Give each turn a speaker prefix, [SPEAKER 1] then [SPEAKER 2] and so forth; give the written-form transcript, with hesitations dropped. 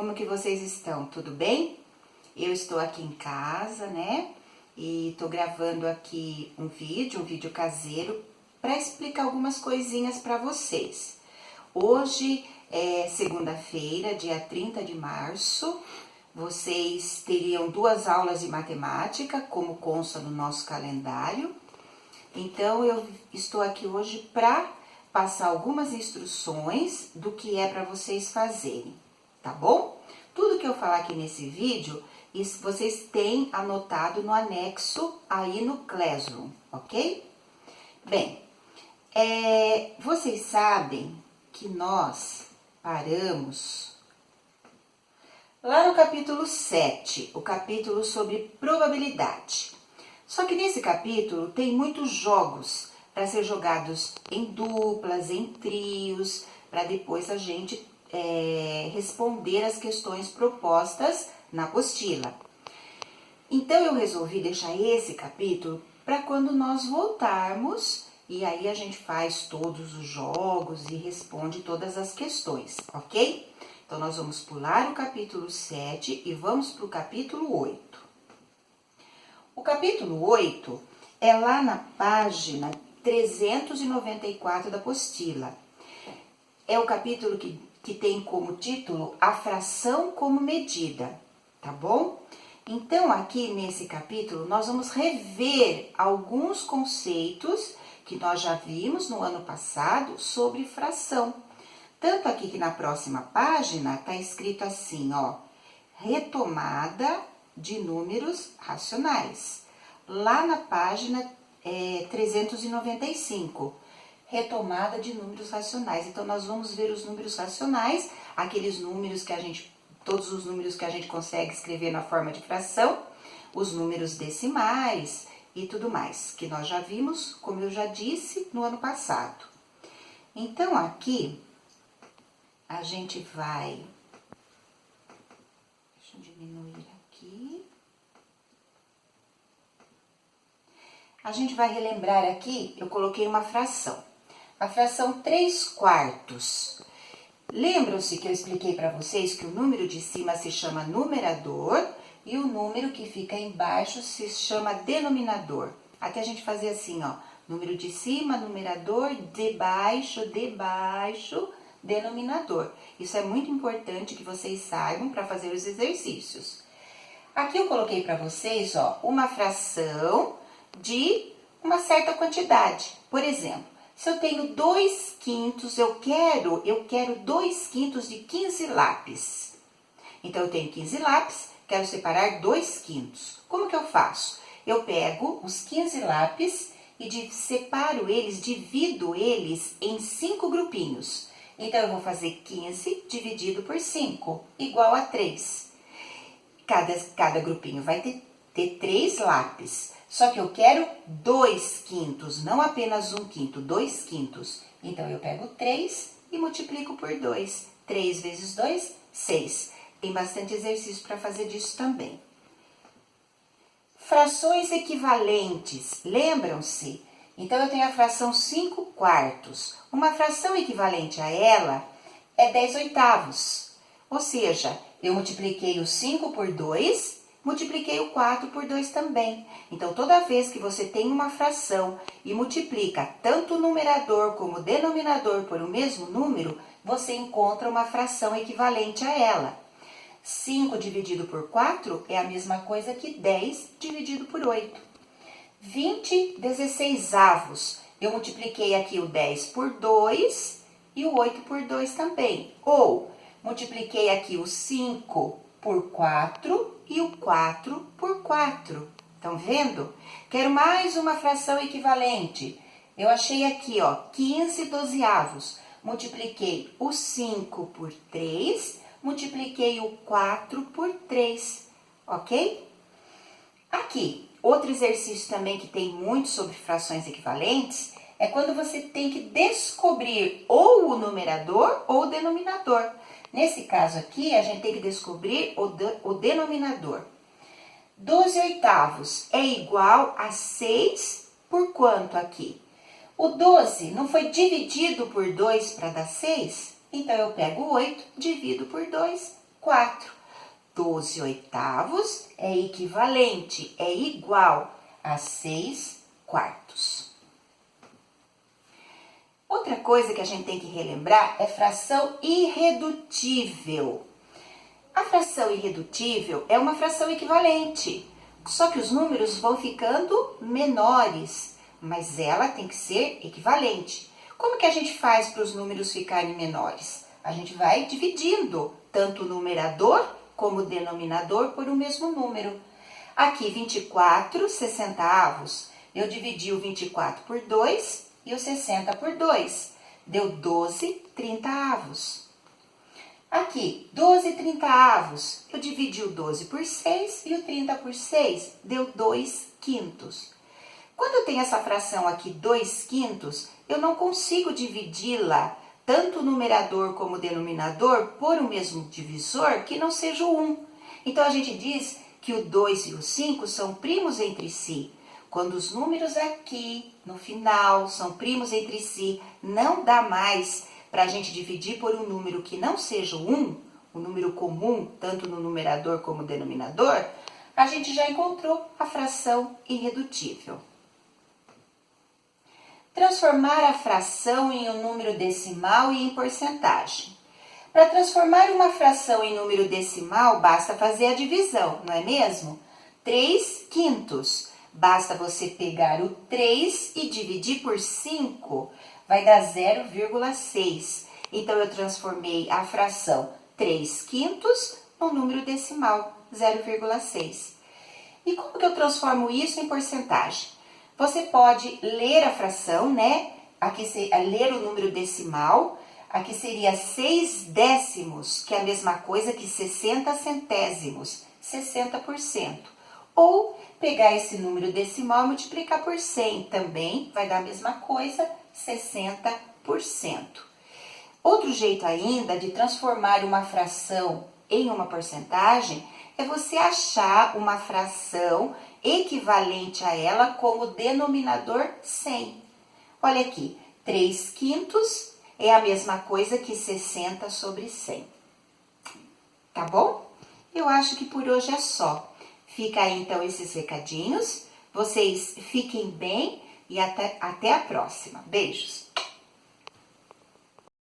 [SPEAKER 1] como que vocês estão? Tudo bem? Eu estou aqui em casa, né? E tô gravando aqui um vídeo caseiro, para explicar algumas coisinhas para vocês. Hoje é segunda-feira, dia 30 de março. Vocês teriam 2 aulas de matemática, como consta no nosso calendário. Então, eu estou aqui hoje para passar algumas instruções do que é para vocês fazerem, tá bom? Tudo que eu falar aqui nesse vídeo, vocês têm anotado no anexo aí no Classroom, ok? Bem, vocês sabem que nós paramos lá no capítulo 7, o capítulo sobre probabilidade. Só que nesse capítulo tem muitos jogos para ser jogados em duplas, em trios, para depois a gente responder as questões propostas na apostila. Então eu resolvi deixar esse capítulo para quando nós voltarmos e aí a gente faz todos os jogos e responde todas as questões, ok? Então nós vamos pular o capítulo 7 e vamos para o capítulo 8. O capítulo 8 é lá na página 394 da apostila. É o capítulo que tem como título a fração como medida, tá bom? Então, aqui nesse capítulo, nós vamos rever alguns conceitos que nós já vimos no ano passado sobre fração. Tanto aqui que na próxima página tá escrito assim, ó, retomada de números racionais. Lá na página 395, retomada de números racionais. Então, nós vamos ver os números racionais, aqueles números que todos os números que a gente consegue escrever na forma de fração, os números decimais e tudo mais, que nós já vimos, como eu já disse, no ano passado. Então, aqui, a gente vai... Deixa eu diminuir aqui. A gente vai relembrar aqui, eu coloquei uma fração. A fração 3/4. Lembram-se que eu expliquei para vocês que o número de cima se chama numerador e o número que fica embaixo se chama denominador. Até a gente fazer assim, ó, número de cima, numerador, debaixo, denominador. Isso é muito importante que vocês saibam para fazer os exercícios. Aqui eu coloquei para vocês, ó, uma fração de uma certa quantidade. Por exemplo, se eu tenho 2/5, eu quero 2/5 de 15 lápis. Então, eu tenho 15 lápis, quero separar 2/5. Como que eu faço? Eu pego os 15 lápis e separo eles, divido eles em 5 grupinhos. Então, eu vou fazer 15 dividido por 5, igual a 3. Cada grupinho vai ter 3 lápis. Só que eu quero 2/5, não apenas 1/5, 2/5. Então, eu pego 3 e multiplico por 2. 3 vezes 2, 6. Tem bastante exercício para fazer disso também. Frações equivalentes, lembram-se? Então, eu tenho a fração 5/4. Uma fração equivalente a ela é 10/8. Ou seja, eu multipliquei o 5 por 2, multipliquei o 4 por 2 também. Então, toda vez que você tem uma fração e multiplica tanto o numerador como o denominador por o mesmo número, você encontra uma fração equivalente a ela. 5 dividido por 4 é a mesma coisa que 10 dividido por 8. 20/16. Eu multipliquei aqui o 10 por 2 e o 8 por 2 também. Ou, multipliquei aqui o 5 por 4 e o 4 por 4. Estão vendo? Quero mais uma fração equivalente. Eu achei aqui, ó, 15/12. Multipliquei o 5 por 3, multipliquei o 4 por 3, ok? Aqui, outro exercício também que tem muito sobre frações equivalentes é quando você tem que descobrir ou o numerador ou o denominador. Nesse caso aqui, a gente tem que descobrir o denominador. 12/8 é igual a 6 por quanto aqui? O 12 não foi dividido por 2 para dar 6? Então, eu pego 8, divido por 2 4. 12 oitavos é equivalente, é igual a 6 quartos. Outra coisa que a gente tem que relembrar é fração irredutível. A fração irredutível é uma fração equivalente, só que os números vão ficando menores, mas ela tem que ser equivalente. Como que a gente faz para os números ficarem menores? A gente vai dividindo tanto o numerador como o denominador por o mesmo número. Aqui, 24 sessentavos. Eu dividi o 24 por 2 e o 60 por 2. Deu 12 trintaavos. Aqui, 12 trintaavos. Eu dividi o 12 por 6 e o 30 por 6. Deu 2 quintos. Quando eu tenho essa fração aqui, 2 quintos, eu não consigo dividi-la, tanto o numerador como o denominador, por o mesmo divisor que não seja o 1. Então, a gente diz que o 2 e o 5 são primos entre si. Quando os números aqui, no final, são primos entre si, não dá mais para a gente dividir por um número que não seja o 1, o número comum, tanto no numerador como no denominador, a gente já encontrou a fração irredutível. Transformar a fração em um número decimal e em porcentagem. Para transformar uma fração em número decimal, basta fazer a divisão, não é mesmo? 3 quintos. Basta você pegar o 3 e dividir por 5, vai dar 0,6. Então, eu transformei a fração 3 quintos num número decimal, 0,6. E como que eu transformo isso em porcentagem? Você pode ler a fração, né? Aqui ler o número decimal. Aqui seria 6 décimos, que é a mesma coisa que 60 centésimos, 60%. Ou pegar esse número decimal e multiplicar por 100, também vai dar a mesma coisa, 60%. Outro jeito ainda de transformar uma fração em uma porcentagem é você achar uma fração equivalente a ela com o denominador 100. Olha aqui, 3 quintos é a mesma coisa que 60 sobre 100. Tá bom? Eu acho que por hoje é só. Fica aí então esses recadinhos. Vocês fiquem bem e até a próxima. Beijos!